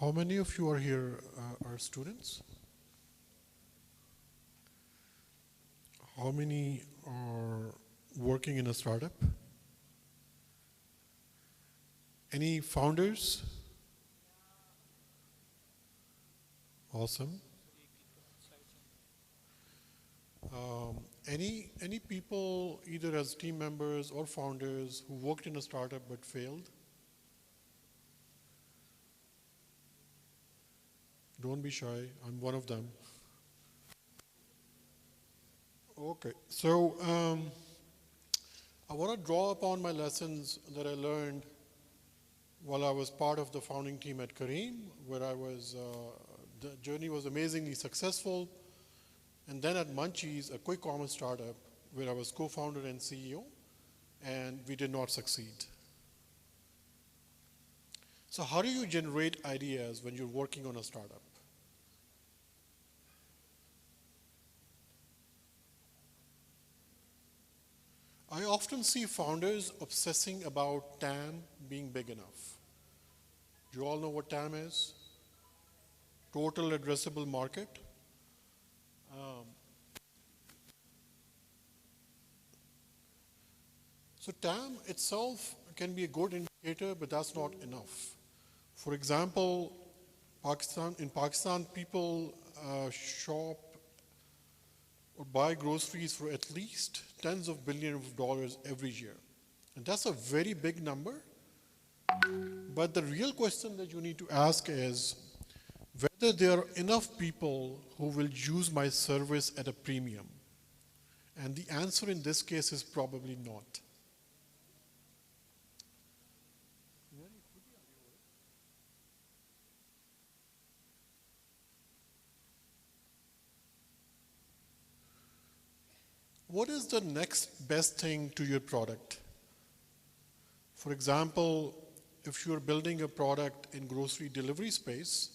How many of you are here are students? How many are working in a startup? Any founders? Awesome. Any people either as team members or founders who worked in a startup but failed? Don't be shy, I'm one of them. Okay, so I want to draw upon my lessons that I learned while I was part of the founding team at Careem, where the journey was amazingly successful. And then at Munchies, a quick commerce startup, where I was co-founder and CEO, and we did not succeed. So how do you generate ideas when you're working on a startup? I often see founders obsessing about TAM being big enough. Do you all know what TAM is? Total addressable market. So TAM itself can be a good indicator, but that's not enough. For example, in Pakistan, people shop or buy groceries for at least tens of billions of dollars every year. And that's a very big number. But the real question that you need to ask is whether there are enough people who will use my service at a premium. And the answer in this case is probably not. What is the next best thing to your product? For example, if you're building a product in grocery delivery space,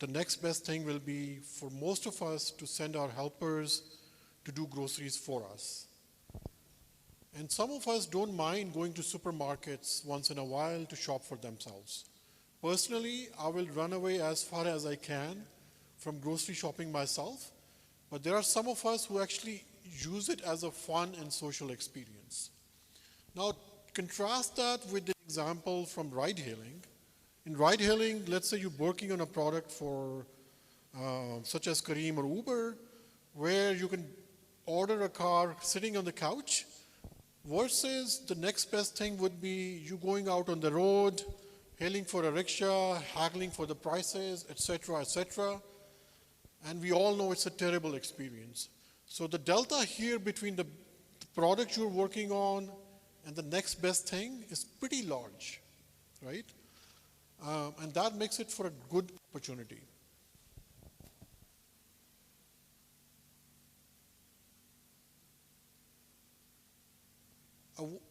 the next best thing will be for most of us to send our helpers to do groceries for us. And some of us don't mind going to supermarkets once in a while to shop for themselves. Personally, I will run away as far as I can from grocery shopping myself, but there are some of us who actually use it as a fun and social experience. Now, contrast that with the example from ride-hailing. In ride-hailing, let's say you're working on a product for such as Careem or Uber, where you can order a car sitting on the couch, versus the next best thing would be you going out on the road, hailing for a rickshaw, haggling for the prices, etc., etc. And we all know it's a terrible experience. So the delta here between the product you're working on and the next best thing is pretty large, right? And that makes it for a good opportunity.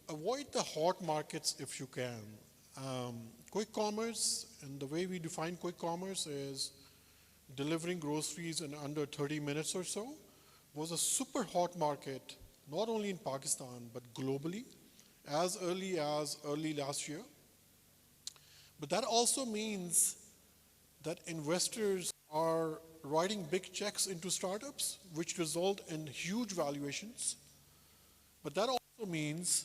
Avoid the hot markets if you can. Quick commerce, and the way we define quick commerce is delivering groceries in under 30 minutes or so, was a super hot market, not only in Pakistan, but globally, as early last year. But that also means that investors are writing big checks into startups, which result in huge valuations. But that also means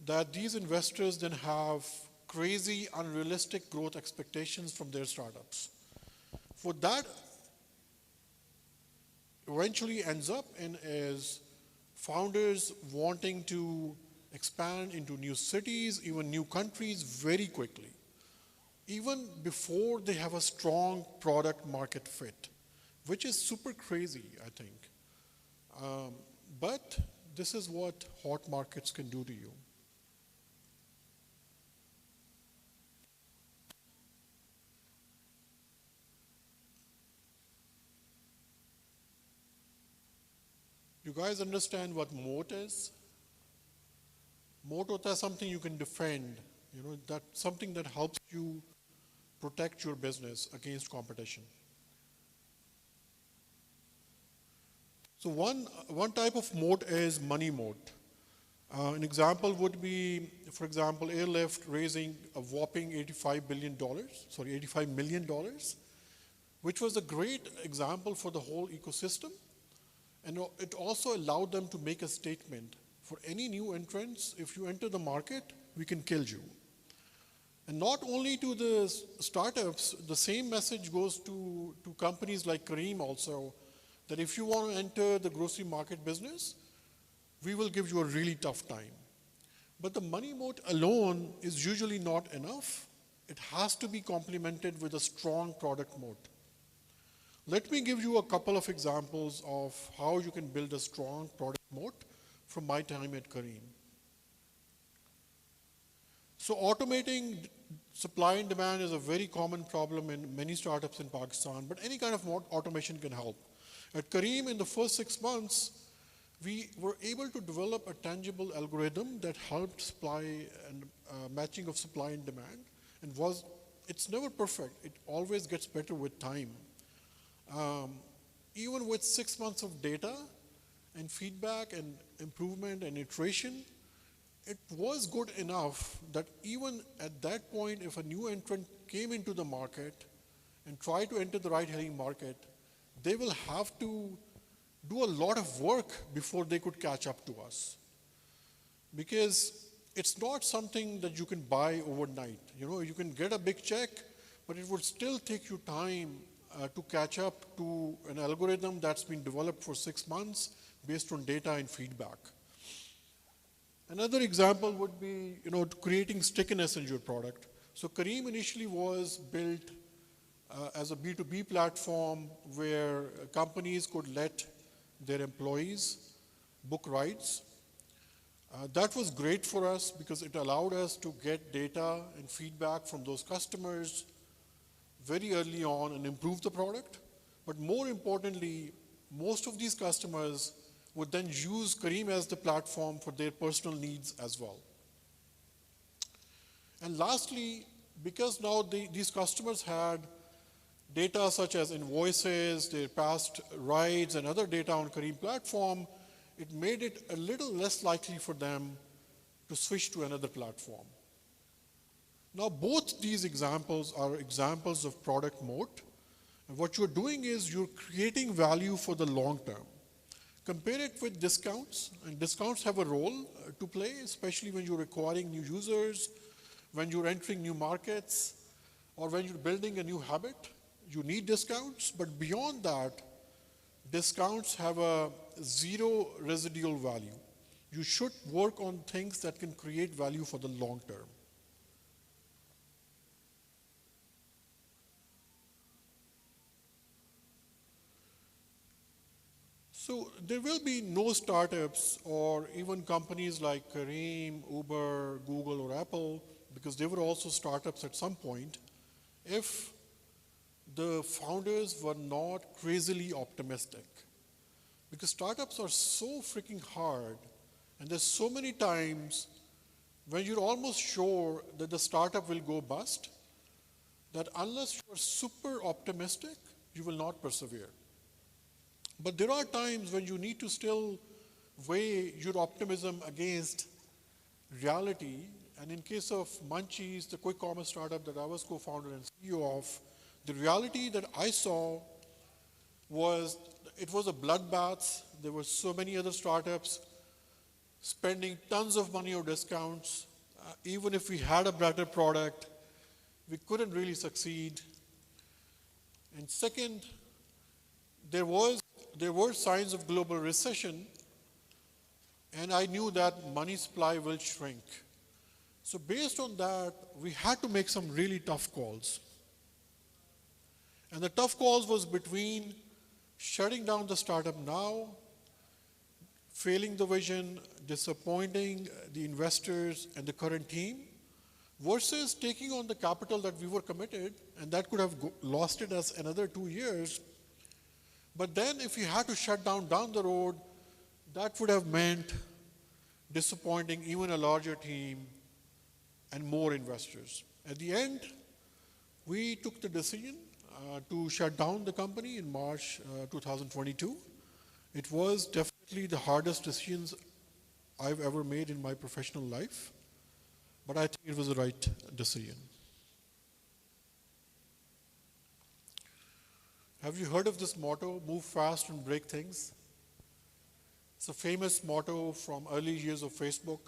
that these investors then have crazy, unrealistic growth expectations from their startups. For that eventually ends up in is founders wanting to expand into new cities, even new countries very quickly, even before they have a strong product market fit, which is super crazy, I think. But this is what hot markets can do to you. You guys understand what moat is? Moat is something you can defend, that's something that helps you protect your business against competition. So one type of moat is money moat. An example would be, for example, Airlift raising a whopping $85 million, which was a great example for the whole ecosystem. And it also allowed them to make a statement. For any new entrants, if you enter the market, we can kill you. And not only to the startups, the same message goes to companies like Careem also, that if you want to enter the grocery market business, we will give you a really tough time. But the money moat alone is usually not enough. It has to be complemented with a strong product moat. Let me give you a couple of examples of how you can build a strong product moat from my time at Careem. So automating supply and demand is a very common problem in many startups in Pakistan, but any kind of automation can help. At Careem, in the first 6 months, we were able to develop a tangible algorithm that helped supply and matching of supply and demand, and it's never perfect. It always gets better with time. Even with 6 months of data and feedback and improvement and iteration, it was good enough that even at that point, if a new entrant came into the market and tried to enter the ride-hailing market, they will have to do a lot of work before they could catch up to us. Because it's not something that you can buy overnight. You can get a big check, but it would still take you time to catch up to an algorithm that's been developed for 6 months based on data and feedback. Another example would be, creating stickiness in your product. So Careem initially was built as a B2B platform where companies could let their employees book rides. That was great for us because it allowed us to get data and feedback from those customers very early on and improve the product. But more importantly, most of these customers would then use Careem as the platform for their personal needs as well. And lastly, because now these customers had data such as invoices, their past rides, and other data on Careem platform, it made it a little less likely for them to switch to another platform. Now, both these examples are examples of product moat. And what you're doing is you're creating value for the long term. Compare it with discounts, and discounts have a role to play, especially when you're acquiring new users, when you're entering new markets, or when you're building a new habit. You need discounts, but beyond that, discounts have a zero residual value. You should work on things that can create value for the long term. So there will be no startups or even companies like Careem, Uber, Google, or Apple, because they were also startups at some point, if the founders were not crazily optimistic. Because startups are so freaking hard, and there's so many times when you're almost sure that the startup will go bust, that unless you're super optimistic, you will not persevere. But there are times when you need to still weigh your optimism against reality. And in case of Munchies, the quick commerce startup that I was co-founder and CEO of, the reality that I saw was it was a bloodbath. There were so many other startups spending tons of money on discounts. Even if we had a better product, we couldn't really succeed. And second, there were signs of global recession, and I knew that money supply will shrink. So based on that, we had to make some really tough calls. And the tough calls was between shutting down the startup now, failing the vision, disappointing the investors and the current team, versus taking on the capital that we were committed, and that could have lasted us another 2 years. But then if you had to shut down the road, that would have meant disappointing even a larger team and more investors. At the end, we took the decision to shut down the company in March 2022. It was definitely the hardest decisions I've ever made in my professional life, but I think it was the right decision. Have you heard of this motto, move fast and break things? It's a famous motto from early years of Facebook.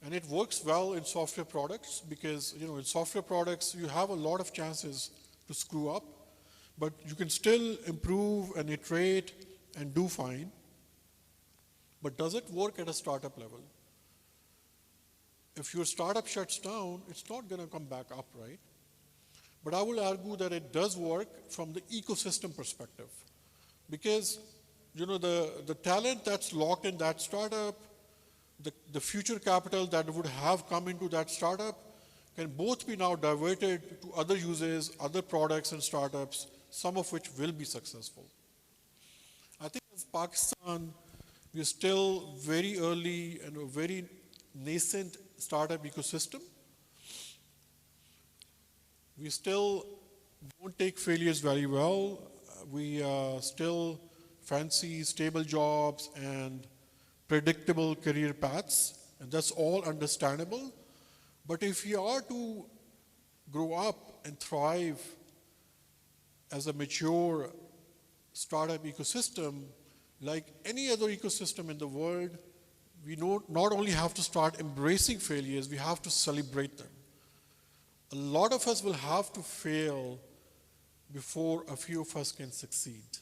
And it works well in software products because, in software products, you have a lot of chances to screw up, but you can still improve and iterate and do fine. But does it work at a startup level? If your startup shuts down, it's not going to come back up, right? But I will argue that it does work from the ecosystem perspective. Because, the talent that's locked in that startup, the future capital that would have come into that startup can both be now diverted to other uses, other products and startups, some of which will be successful. I think as Pakistan, we're still very early and a very nascent startup ecosystem. We still don't take failures very well. We still fancy stable jobs and predictable career paths, and that's all understandable. But if you are to grow up and thrive as a mature startup ecosystem, like any other ecosystem in the world, we not only have to start embracing failures, we have to celebrate them. A lot of us will have to fail before a few of us can succeed.